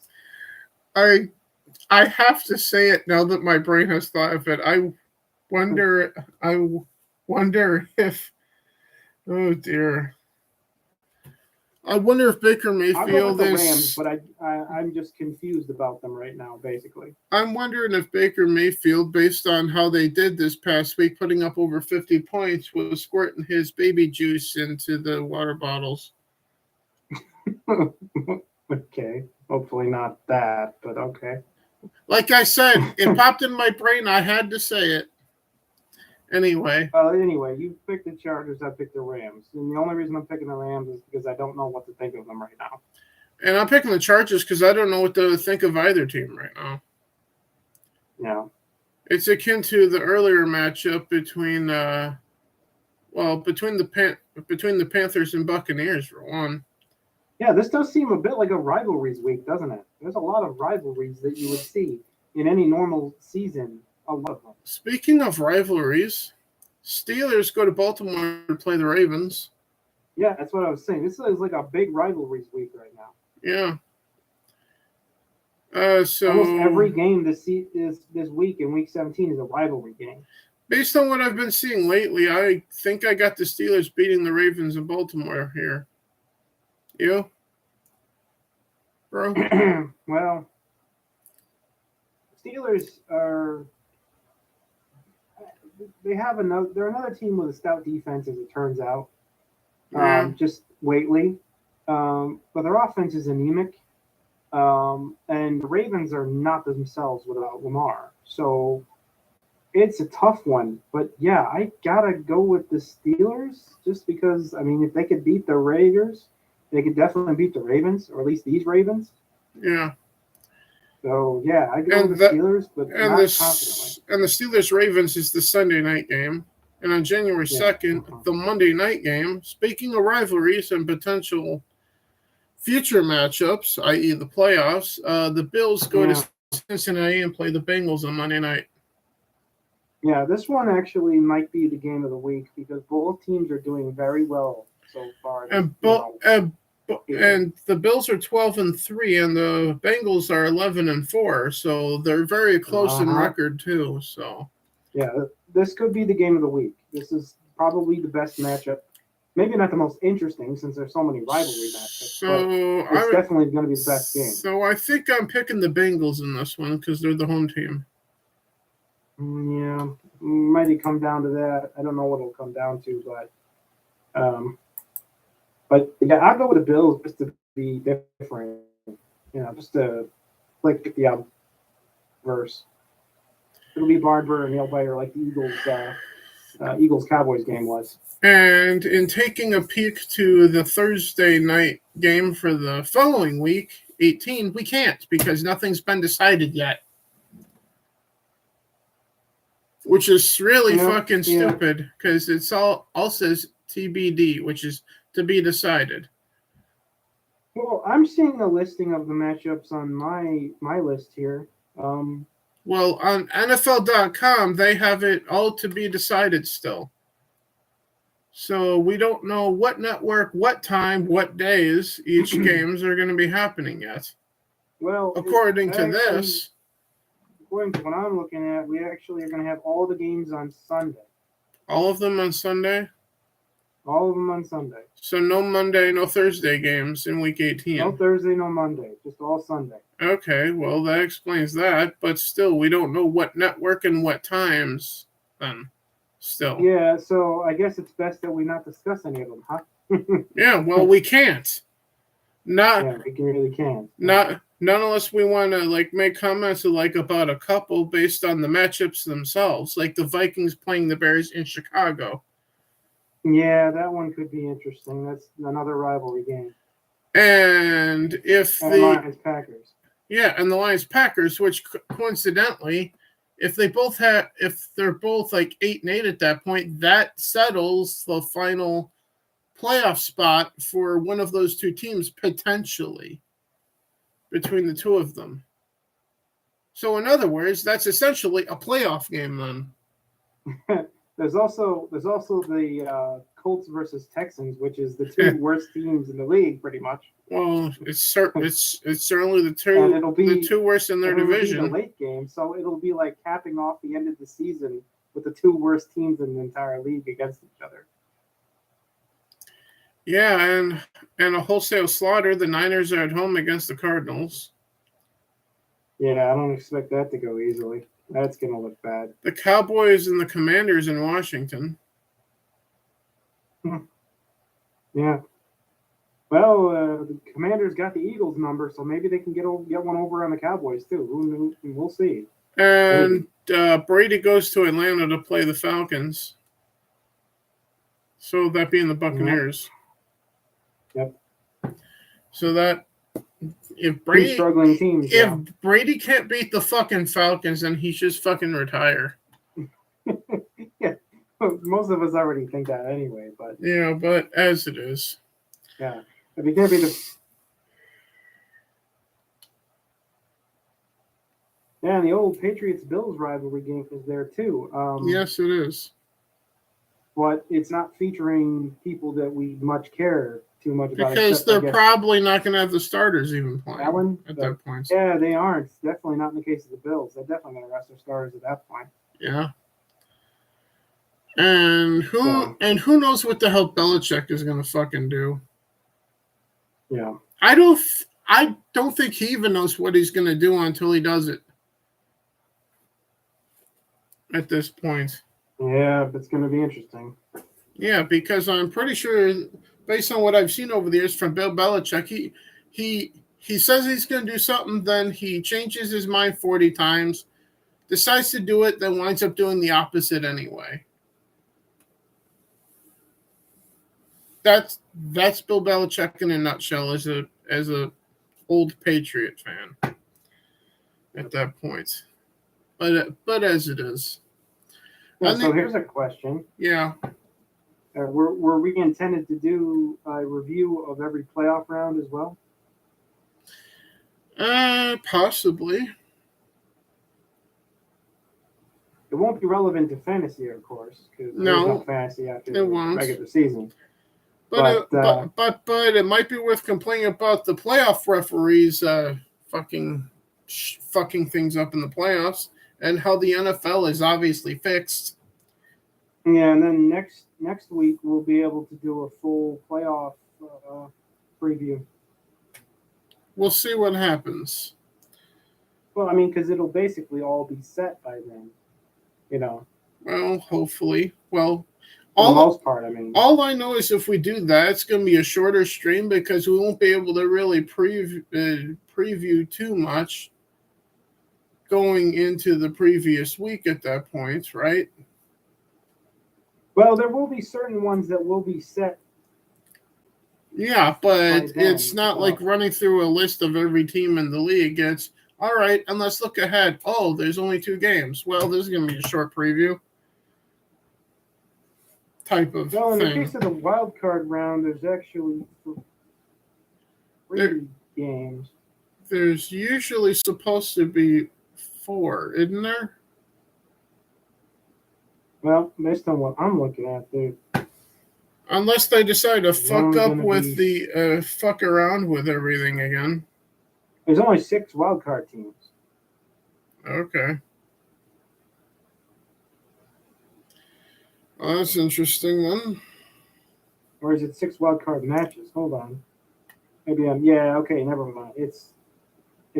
I have to say it now that my brain has thought of it. I wonder if, oh dear. I wonder if Baker Mayfield I'll go with the Rams, but I'm just confused about them right now, basically. I'm wondering if Baker Mayfield, based on how they did this past week, putting up over 50 points, was squirting his baby juice into the water bottles. Okay. Hopefully not that, but okay. Like I said, it popped in my brain. I had to say it. Anyway, you picked the Chargers, I picked the Rams. And the only reason I'm picking the Rams is because I don't know what to think of them right now. And I'm picking the Chargers because I don't know what to think of either team right now. Yeah. It's akin to the earlier matchup between the Panthers and Buccaneers for one. Yeah, this does seem a bit like a rivalries week, doesn't it? There's a lot of rivalries that you would see in any normal season. A lot of them. Speaking of rivalries, Steelers go to Baltimore to play the Ravens. Yeah, that's what I was saying. This is like a big rivalries week right now. Yeah. So almost every game this week in week 17 is a rivalry game. Based on what I've been seeing lately, I think I got the Steelers beating the Ravens in Baltimore here. You? Bro? Well, Steelers are they're another team with a stout defense, as it turns out. Just lately. But their offense is anemic. And the Ravens are not themselves without Lamar. So it's a tough one. But yeah, I gotta go with the Steelers just because, if they could beat the Raiders, they could definitely beat the Ravens, or at least these Ravens. Yeah. So yeah, I go with the Steelers, but not confidently. And the Steelers-Ravens is the Sunday night game. And on January 2nd, the Monday night game, speaking of rivalries and potential future matchups, i.e. the playoffs, the Bills go to Cincinnati and play the Bengals on Monday night. Yeah, this one actually might be the game of the week because both teams are doing very well so far. And the Bills are 12-3, and the Bengals are 11-4, so they're very close in record too. So yeah, this could be the game of the week. This is probably the best matchup maybe not the most interesting since there's so many rivalry matches. So but it's definitely going to be the best game. So I think I'm picking the Bengals in this one because they're the home team. Yeah, might come down to that. I don't know what it'll come down to, but yeah, I'll go with the Bills just to be different. Just to click the verse. It'll be Barber and nail biter like the Eagles Cowboys game was. And in taking a peek to the Thursday night game for the following week, 18, we can't because nothing's been decided yet. Which is really fucking stupid because it's all says TBD, which is to be decided. Well, I'm seeing a listing of the matchups on my list here. Well, on NFL.com, they have it all to be decided still. So we don't know what network, what time, what days each games are going to be happening yet. Well, according to this. According to what I'm looking at, we actually are going to have all the games on Sunday. All of them on Sunday? All of them on Sunday. So no Monday, no Thursday games in Week 18? No Thursday, no Monday. Just all Sunday. Okay, well, that explains that. But still, we don't know what network and what times then. Still. Yeah, so I guess it's best that we not discuss any of them, huh? Yeah, well, we can't. Yeah, we really can't. Not unless we want to make comments about a couple based on the matchups themselves, like the Vikings playing the Bears in Chicago. Yeah, that one could be interesting. That's another rivalry game. And if the Lions Packers. Yeah, and the Lions Packers, which coincidentally, if they're both 8-8 at that point, that settles the final playoff spot for one of those two teams potentially between the two of them. So in other words, that's essentially a playoff game then. There's also the Colts versus Texans, which is the two worst teams in the league, pretty much. Well, it's certainly the two worst in their division. It'll be the late game, so it'll be like capping off the end of the season with the two worst teams in the entire league against each other. Yeah, and a wholesale slaughter. The Niners are at home against the Cardinals. Yeah, I don't expect that to go easily. That's going to look bad. The Cowboys and the Commanders in Washington. Yeah. Well, the Commanders got the Eagles number, so maybe they can get one over on the Cowboys too. Who knew? We'll see. And Brady goes to Atlanta to play the Falcons. So that being the Buccaneers. Yep. So that if Brady struggling teams, Brady can't beat the fucking Falcons, then he should fucking retire. Yeah, most of us already think that anyway. But yeah, but as it is, yeah, if he can't beat the and the old Patriots-Bills rivalry game is there too. Yes, it is. But it's not featuring people that we much care too much about. Because they're probably not going to have the starters even playing that point. Yeah, they aren't. Definitely not in the case of the Bills. They're definitely going to rest their starters at that point. Yeah. And who knows what the hell Belichick is going to fucking do? Yeah. I don't think he even knows what he's going to do until he does it. At this point. Yeah, it's going to be interesting. Yeah, because I'm pretty sure, based on what I've seen over the years from Bill Belichick, he says he's going to do something, then he changes his mind 40 times, decides to do it, then winds up doing the opposite anyway. That's Bill Belichick in a nutshell as a old Patriot fan at that point. But as it is. Yeah, so here's a question. Yeah. Were we intended to do a review of every playoff round as well? Possibly. It won't be relevant to fantasy, of course, because there's no fantasy after the regular season. But it might be worth complaining about the playoff referees fucking things up in the playoffs and how the NFL is obviously fixed. Yeah, and then next week we'll be able to do a full playoff preview. We'll see what happens. Well, I mean, because it'll basically all be set by then, you know. Well, hopefully. Well, for the most part, I mean. All I know is if we do that, it's going to be a shorter stream because we won't be able to really preview too much going into the previous week at that point, right? Well, there will be certain ones that will be set. Yeah, but it's not like running through a list of every team in the league. It's, all right, and let's look ahead. Oh, there's only 2 games. Well, this is going to be a short preview type of thing. Well, in the case of the wild card round, there's actually 3 games. There's usually supposed to be 4, isn't there? Well, based on what I'm looking at, dude. Unless they decide to fuck up with the fuck around with everything again. There's only 6 wild card teams. Okay. Well, that's interesting then. Or is it 6 wild card matches? Hold on. Maybe yeah, okay, never mind. It's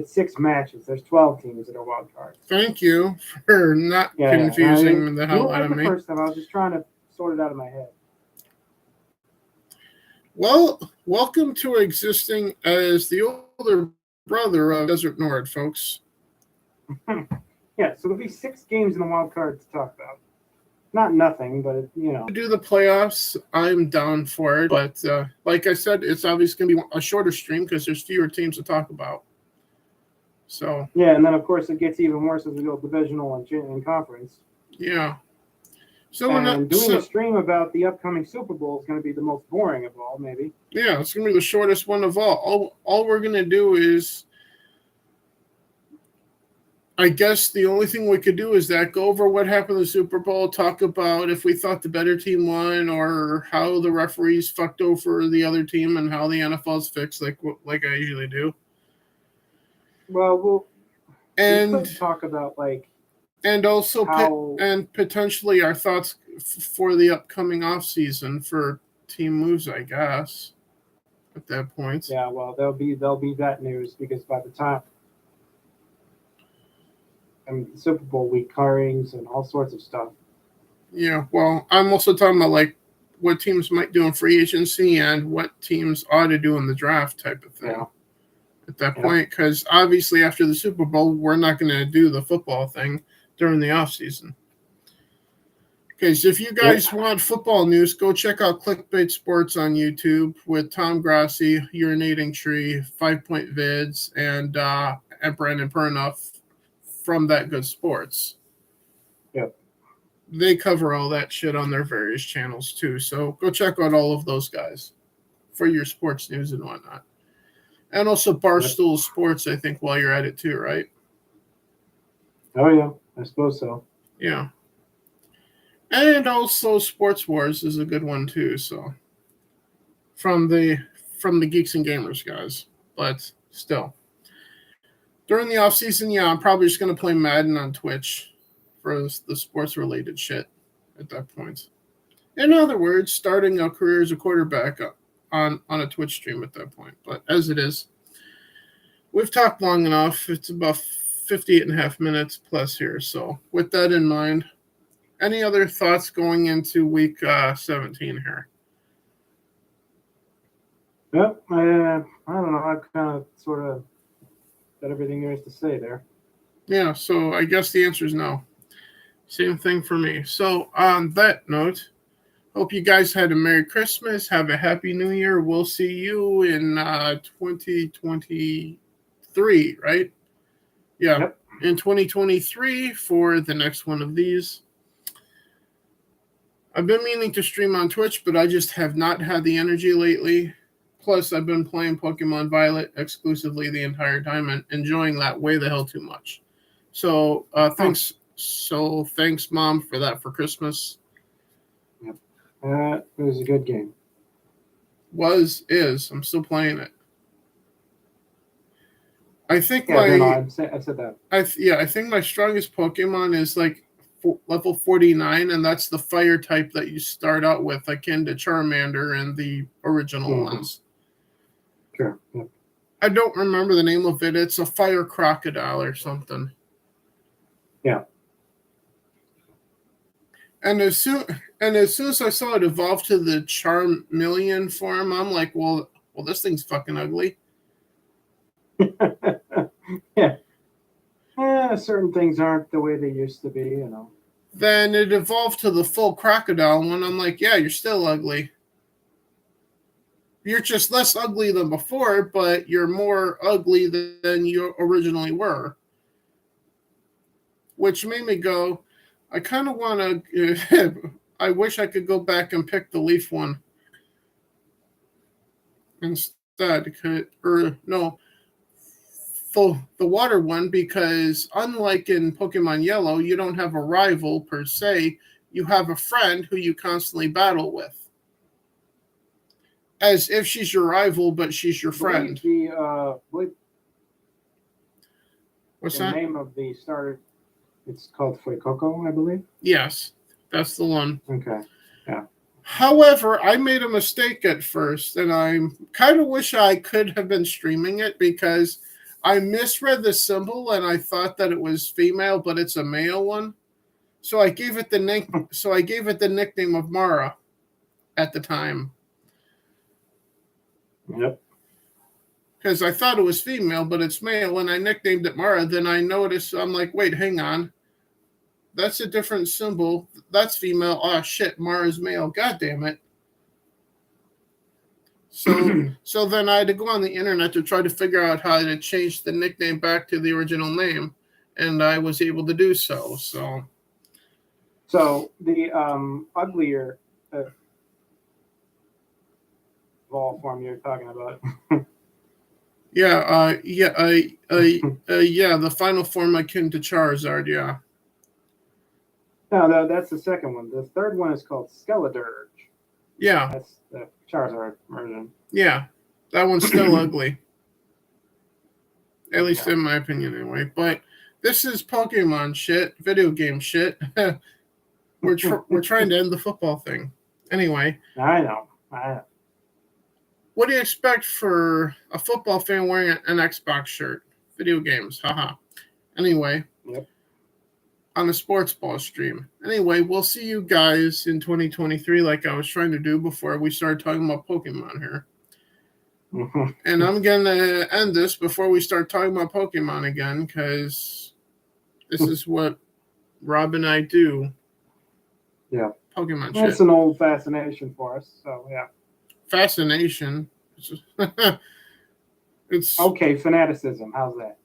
6 matches. There's 12 teams that are wild cards. Thank you for not confusing the hell out of me. First time, I was just trying to sort it out of my head. Well, welcome to existing as the older brother of Desert Nord, folks. Yeah, so there'll be 6 games in the wild card to talk about. Not nothing, but, you know. To do the playoffs, I'm down for it. But like I said, it's obviously going to be a shorter stream because there's fewer teams to talk about. So yeah, and then, of course, it gets even worse as we go divisional and conference. Yeah. So doing a stream about the upcoming Super Bowl is going to be the most boring of all, maybe. Yeah, it's going to be the shortest one of all. All we're going to do is, I guess the only thing we could do is that go over what happened in the Super Bowl, talk about if we thought the better team won or how the referees fucked over the other team and how the NFL's fixed, like I usually do. Well, we could talk about and also potentially our thoughts for the upcoming off season for team moves, I guess. At that point, yeah. Well, there'll be that news because by the time Super Bowl week carvings and all sorts of stuff. Yeah, well, I'm also talking about what teams might do in free agency and what teams ought to do in the draft type of thing. Yeah. At that point, because obviously after the Super Bowl, we're not going to do the football thing during the offseason. Because if you guys want football news, go check out Clickbait Sports on YouTube with Tom Grassi, Urinating Tree, 5 Point Vids, and Brandon Pernoff from That Good Sports. Yep. They cover all that shit on their various channels too. So go check out all of those guys for your sports news and whatnot. And also Barstool Sports, I think, while you're at it too, right? Oh, yeah. I suppose so. Yeah. And also Sports Wars is a good one too, so from the Geeks and Gamers guys. But still. During the off season, I'm probably just gonna play Madden on Twitch for the sports related shit at that point. In other words, starting a career as a quarterback on a Twitch stream at that point. But as it is, we've talked long enough. It's about 58.5 minutes plus here. So with that in mind, any other thoughts going into week 17 here? Yep. I don't know. I've kind of sort of got everything there is to say there. Yeah, so I guess the answer is no. Same thing for me. So on that note, hope you guys had a Merry Christmas. Have a Happy New Year. We'll see you in 2023, right? Yeah, yep. In 2023 for the next one of these. I've been meaning to stream on Twitch, but I just have not had the energy lately. Plus, I've been playing Pokemon Violet exclusively the entire time and enjoying that way the hell too much. So thanks. So thanks, Mom, for that for Christmas. Yep. It was a good game. Is. I'm still playing it. I think I said that. I think my strongest Pokemon is level 49, and that's the fire type that you start out with, akin to Charmander and the original ones. Sure. Yeah. I don't remember the name of it. It's a fire crocodile or something. Yeah. And as soon as I saw it evolve to the Charmeleon form, I'm like, well, this thing's fucking ugly. Yeah. Certain things aren't the way they used to be, you know. Then it evolved to the full crocodile one. I'm like, yeah, you're still ugly. You're just less ugly than before, but you're more ugly than you originally were. Which made me go, I kind of want to, I wish I could go back and pick the leaf one instead. The water one, because unlike in Pokemon Yellow, you don't have a rival per se. You have a friend who you constantly battle with. As if she's your rival, but she's your friend. What's that? The name of the starter, it's called Fuecoco, I believe? Yes, that's the one. Okay, yeah. However, I made a mistake at first, and I kind of wish I could have been streaming it, because I misread the symbol and I thought that it was female, but it's a male one. So I gave it the nickname of Mara at the time. Yep. Because I thought it was female, but it's male, and I nicknamed it Mara. Then I noticed, I'm like, wait, hang on. That's a different symbol. That's female. Oh, shit, Mara's male. God damn it. So then I had to go on the internet to try to figure out how to change the nickname back to the original name, and I was able to do so. So the uglier ball form you're talking about. Yeah, the final form akin to Charizard, yeah. No, that's the second one. The third one is called Skeledirge. Yeah. That's the Charizard version. Yeah, that one's still ugly. At least in my opinion, anyway. But this is Pokemon shit, video game shit. We're trying to end the football thing. Anyway. I know. What do you expect for a football fan wearing an Xbox shirt? Video games, haha. Anyway. Yep. On a sports ball stream. Anyway, we'll see you guys in 2023, like I was trying to do before we started talking about Pokemon here. And I'm going to end this before we start talking about Pokemon again, because this is what Rob and I do. Yeah. Pokemon That's shit. an old fascination for us, so yeah. Fascination. It's okay, fanaticism. How's that?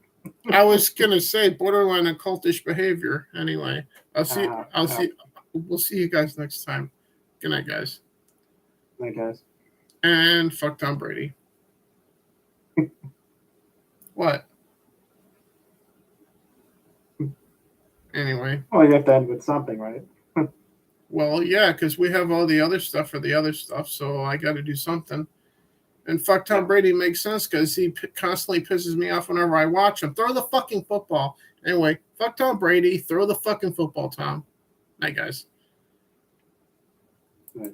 I was gonna say borderline occultish behavior. Anyway, we'll see you guys next time. Good night, guys. Good night, guys. And fuck Tom Brady. What? Anyway. Well, you have to end with something, right? Well, yeah, because we have all the other stuff for the other stuff, so I got to do something. And fuck Tom Brady makes sense, because he constantly pisses me off whenever I watch him. Throw the fucking football. Anyway, fuck Tom Brady. Throw the fucking football, Tom. Night, guys. Right.